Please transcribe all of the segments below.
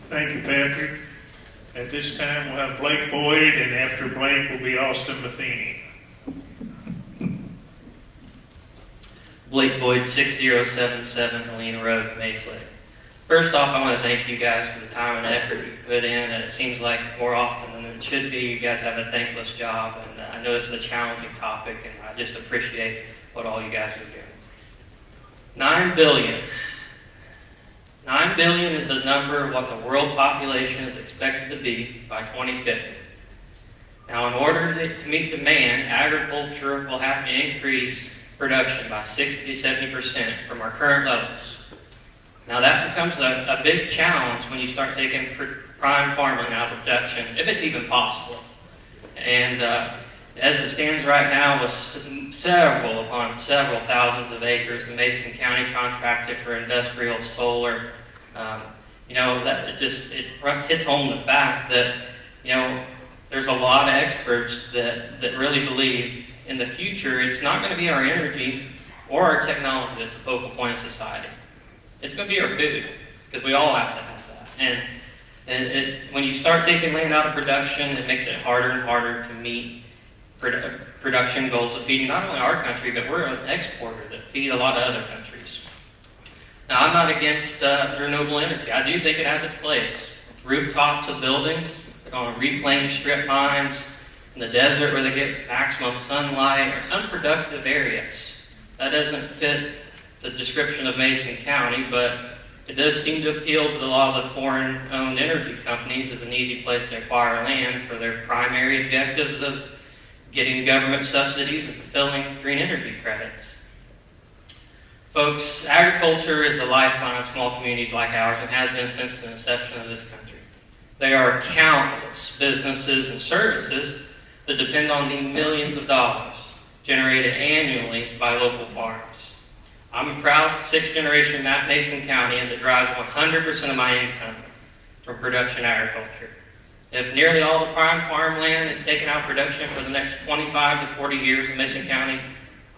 Thank you, Patrick. At this time, we'll have Blake Boyd, and after Blake will be Austin Matheny. Blake Boyd, 6077 Helena Road, Maysville. First off, I want to thank you guys for the time and effort you put in, and it seems like more often than it should be, you guys have a thankless job, and I know it's a challenging topic, and I just appreciate what all you guys are doing. 9 billion. 9 billion is the number of what the world population is expected to be by 2050. Now, in order to meet demand, agriculture will have to increase production by 60 to 70% from our current levels. Now, that becomes a big challenge when you start taking prime farmland out of production, if it's even possible. And as it stands right now, with several thousands of acres, the Mason County contracted for industrial solar, that it hits home the fact that, there's a lot of experts that really believe in the future it's not going to be our energy or our technology that's the focal point of society. It's going to be our food, because we all have to have that. And when you start taking land out of production, it makes it harder and harder to meet production goals of feeding not only our country, but we're an exporter that feed a lot of other countries. Now, I'm not against renewable energy. I do think it has its place. Rooftops of buildings, they're going to reclaim strip mines in the desert where they get maximum sunlight, or unproductive areas. That doesn't fit the description of Mason County, but it does seem to appeal to a lot of the foreign-owned energy companies as an easy place to acquire land for their primary objectives of getting government subsidies and fulfilling green energy credits. Folks, agriculture is the lifeline of small communities like ours and has been since the inception of this country. There are countless businesses and services that depend on the millions of dollars generated annually by local farms. I'm a proud sixth-generation Mason County, and that drives 100% of my income from production agriculture. If nearly all the prime farmland is taken out of production for the next 25 to 40 years in Mason County,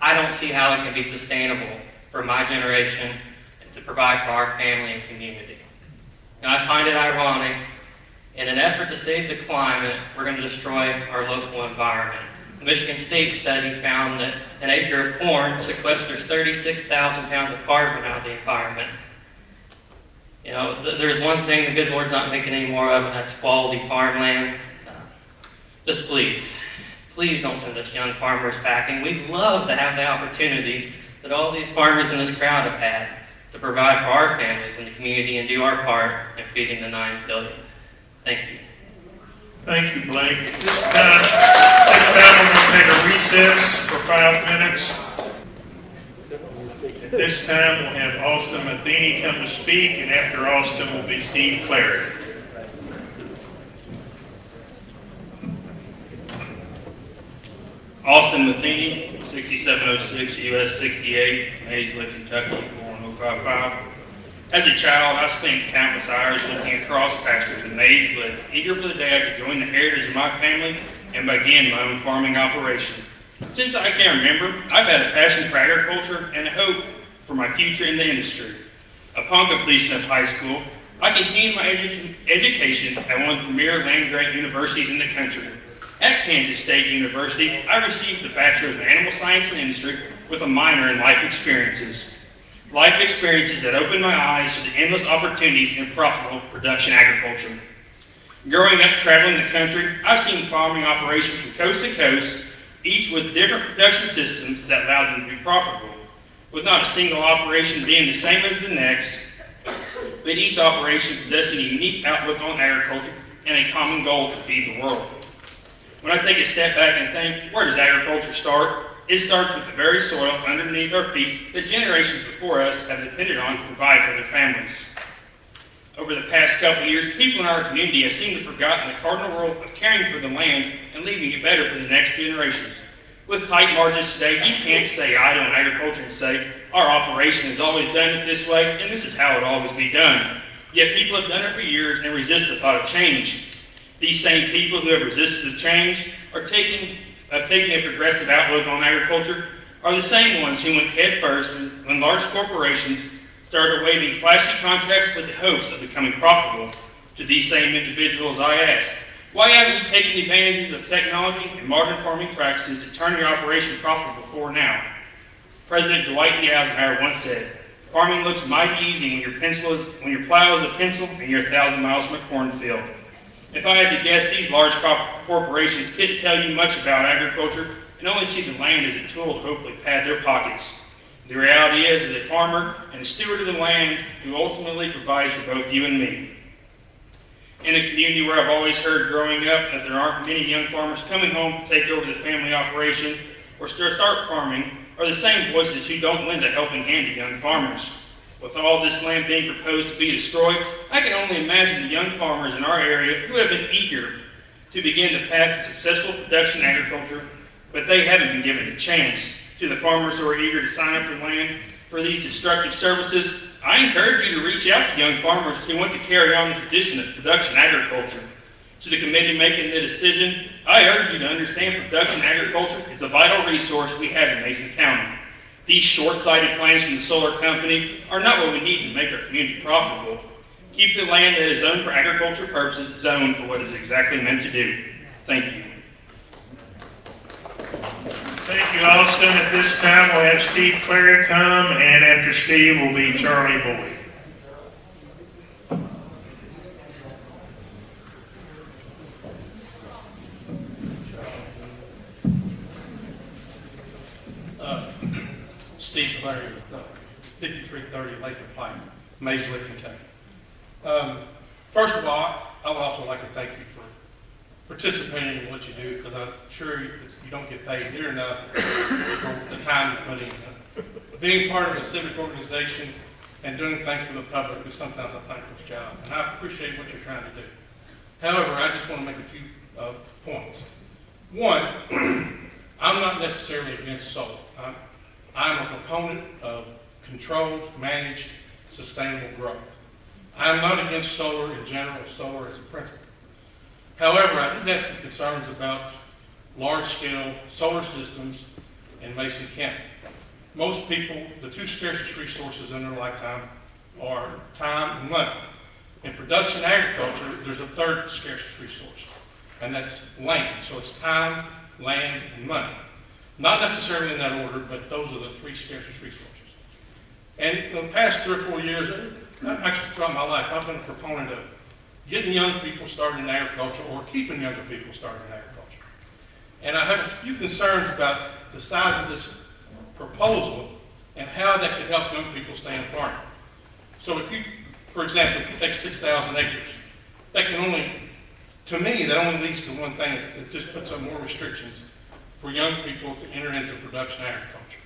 I don't see how it can be sustainable for my generation and to provide for our family and community. Now, I find it ironic, in an effort to save the climate, we're going to destroy our local environment. The Michigan State study found that an acre of corn sequesters 36,000 pounds of carbon out of the environment. There's one thing the good Lord's not making any more of, and that's quality farmland. Just please don't send us young farmers packing. We'd love to have the opportunity that all these farmers in this crowd have had to provide for our families and the community and do our part in feeding the 9 billion. Thank you. Thank you, Blake. At this time we're going to take a recess for 5 minutes. At this time, we'll have Austin Matheny come to speak, and after Austin will be Steve Clary. Austin Matheny, 6706 US 68, Maysville, Kentucky, 41055. As a child, I spent countless hours looking at cross pastures in Maysville, eager for the day I could join the heritage of my family and begin my own farming operation. Since I can remember, I've had a passion for agriculture and a hope for my future in the industry. Upon completion of high school, I continued my education at one of the premier land-grant universities in the country. At Kansas State University, I received a Bachelor of Animal Science and Industry with a minor in life experiences. Life experiences that opened my eyes to the endless opportunities in profitable production agriculture. Growing up traveling the country, I've seen farming operations from coast to coast, each with different production systems that allow them to be profitable, with not a single operation being the same as the next, but each operation possessing a unique outlook on agriculture and a common goal to feed the world. When I take a step back and think, where does agriculture start? It starts with the very soil underneath our feet that generations before us have depended on to provide for their families. Over the past couple of years, people in our community have seemed to have forgotten the cardinal rule of caring for the land and leaving it better for the next generations. With tight margins today, you can't stay idle in agriculture and say, our operation has always done it this way, and this is how it will always be done. Yet people have done it for years and resist the thought of change. These same people who have resisted the change have taken a progressive outlook on agriculture are the same ones who went head first when large corporations started waving flashy contracts with the hopes of becoming profitable, To these same individuals, I ask, why haven't you taken advantages of technology and modern farming practices to turn your operation profitable before now? President Dwight D. Eisenhower once said, farming looks mighty easy when your plow is a pencil and you're 1,000 miles from a cornfield. If I had to guess, these large corporations couldn't tell you much about agriculture and only see the land as a tool to hopefully pad their pockets. The reality is that a farmer and a steward of the land who ultimately provides for both you and me. In a community where I've always heard growing up that there aren't many young farmers coming home to take over the family operation or start farming, are the same voices who don't lend a helping hand to young farmers. With all this land being proposed to be destroyed, I can only imagine the young farmers in our area who have been eager to begin the path to successful production agriculture, but they haven't been given a chance. To the farmers who are eager to sign up for land for these destructive services, I encourage you to reach out to young farmers who want to carry on the tradition of production agriculture. To the committee making the decision, I urge you to understand production agriculture is a vital resource we have in Mason County. These short-sighted plans from the solar company are not what we need to make our community profitable. Keep the land that is zoned for agriculture purposes zoned for what it's exactly meant to do. Thank you. Thank you, Austin. At this time, we'll have Steve Clary come, and after Steve will be Charlie Boyd. Steve Clary with 5330 Latham Pike, Maysville, Kentucky. First of all, I would also like to thank you for participating in what you do, because I'm sure you don't get paid near enough for the time you put in. Being part of a civic organization and doing things for the public is sometimes a thankless job, and I appreciate what you're trying to do. However, I just want to make a few points. One, I'm not necessarily against solar. I'm a proponent of controlled, managed, sustainable growth. I'm not against solar in general, solar as a principle. However, I do have some concerns about large-scale solar systems in Mason County. Most people, the two scarcest resources in their lifetime are time and money. In production agriculture, there's a third scarcest resource, and that's land. So it's time, land, and money. Not necessarily in that order, but those are the three scarcest resources. And in the past 3 or 4 years, actually throughout my life, I've been a proponent of getting young people started in agriculture or keeping younger people started in agriculture. And I have a few concerns about the size of this proposal and how that could help young people stay in farming. So if you, for example, if you take 6,000 acres, that can only, to me, that only leads to one thing. It just puts up more restrictions for young people to enter into production agriculture.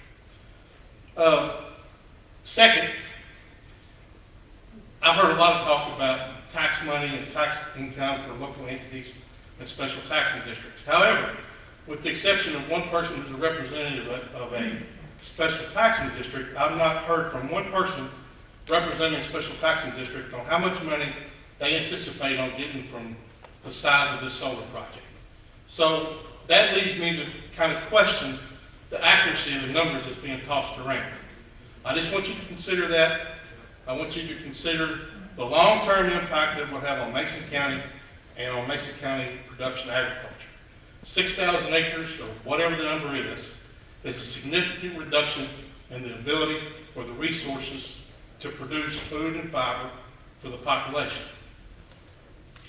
Second, I've heard a lot of talk about tax money and tax income for local entities and special taxing districts. However, with the exception of one person who's a representative of a special taxing district, I've not heard from one person representing a special taxing district on how much money they anticipate on getting from the size of this solar project. So that leads me to kind of question the accuracy of the numbers that's being tossed around. I just want you to consider that. I want you to consider the long-term impact that it will have on Mason County and on Mason County production agriculture. 6,000 acres, or whatever the number is a significant reduction in the ability or the resources to produce food and fiber for the population.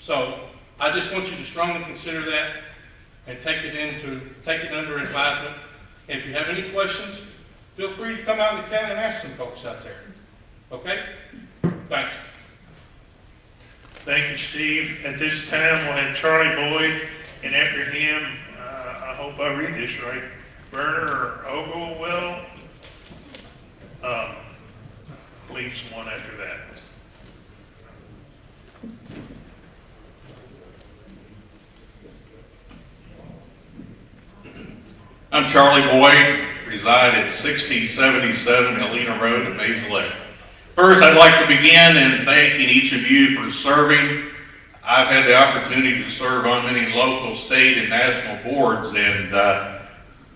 So I just want you to strongly consider that and take it under advisement. And if you have any questions, feel free to come out in the county and ask some folks out there. Okay? Thanks. Thank you, Steve. At this time, we'll have Charlie Boyd, and after him, I hope I read this right, Werner Oglewell. Please, one after that. I'm Charlie Boyd, reside at 6077 Helena Road in Maysville. First, I'd like to begin in thanking each of you for serving. I've had the opportunity to serve on many local, state, and national boards, and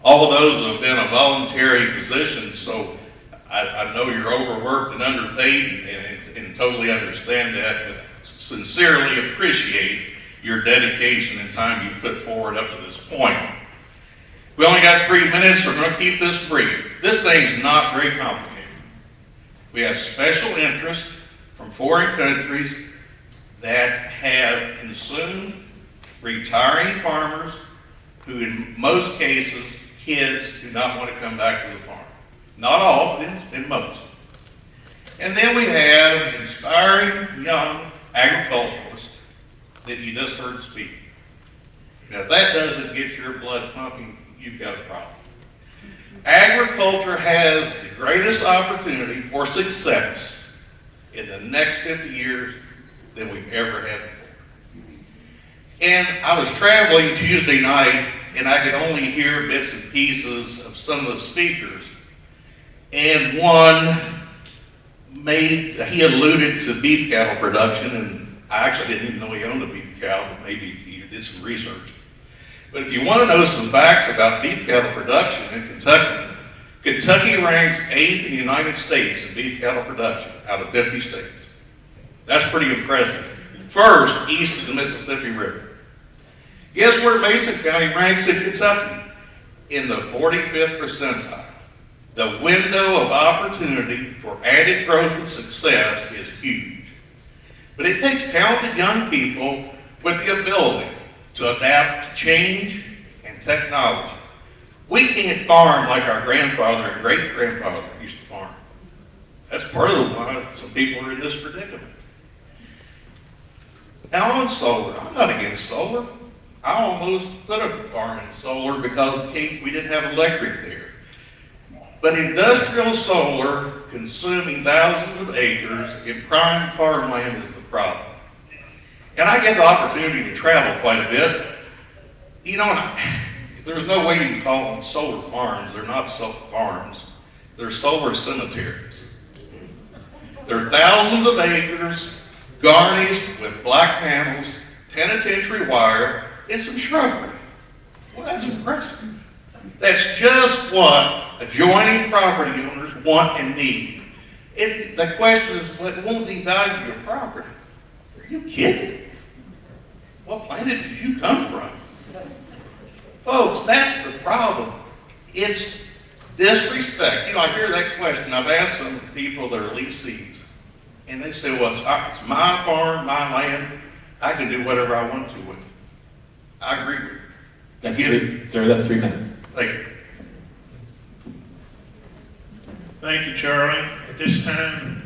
all of those have been a voluntary position, so I know you're overworked and underpaid and totally understand that. sincerely appreciate your dedication and time you've put forward up to this point. We only got 3 minutes, so we're going to keep this brief. This thing's not very complicated. We have special interests from foreign countries that have consumed retiring farmers who, in most cases, kids do not want to come back to the farm. Not all, but in most. And then we have inspiring young agriculturalists that you just heard speak. Now, if that doesn't get your blood pumping, you've got a problem. Agriculture has the greatest opportunity for success in the next 50 years than we've ever had before. And I was traveling Tuesday night, and I could only hear bits and pieces of some of the speakers. And one he alluded to beef cattle production, and I actually didn't even know he owned a beef cow, but maybe he did some research. But if you want to know some facts about beef cattle production in Kentucky, Kentucky ranks 8th in the United States in beef cattle production out of 50 states. That's pretty impressive. First, east of the Mississippi River. Guess where Mason County ranks in Kentucky? In the 45th percentile. The window of opportunity for added growth and success is huge. But it takes talented young people with the ability to adapt to change and technology. We can't farm like our grandfather and great-grandfather used to farm. That's part of why some people are in this predicament. Now on solar, I'm not against solar. I almost put a farm in solar because we didn't have electric there. But industrial solar consuming thousands of acres in prime farmland is the problem. And I get the opportunity to travel quite a bit. You know, there's no way you can call them solar farms. They're not solar farms. They're solar cemeteries. They're thousands of acres garnished with black panels, penitentiary wire, and some shrubbery. Well, that's impressive. That's just what adjoining property owners want and need. The question is, well, it won't devalue your property. Are you kidding? What planet did you come from? Folks, that's the problem. It's disrespect. You know, I hear that question. I've asked some people that are lessees, and they say, well, it's my farm, my land. I can do whatever I want to with it. I agree with you. That's 3 minutes. Thank you. Thank you, Charlie. At this time,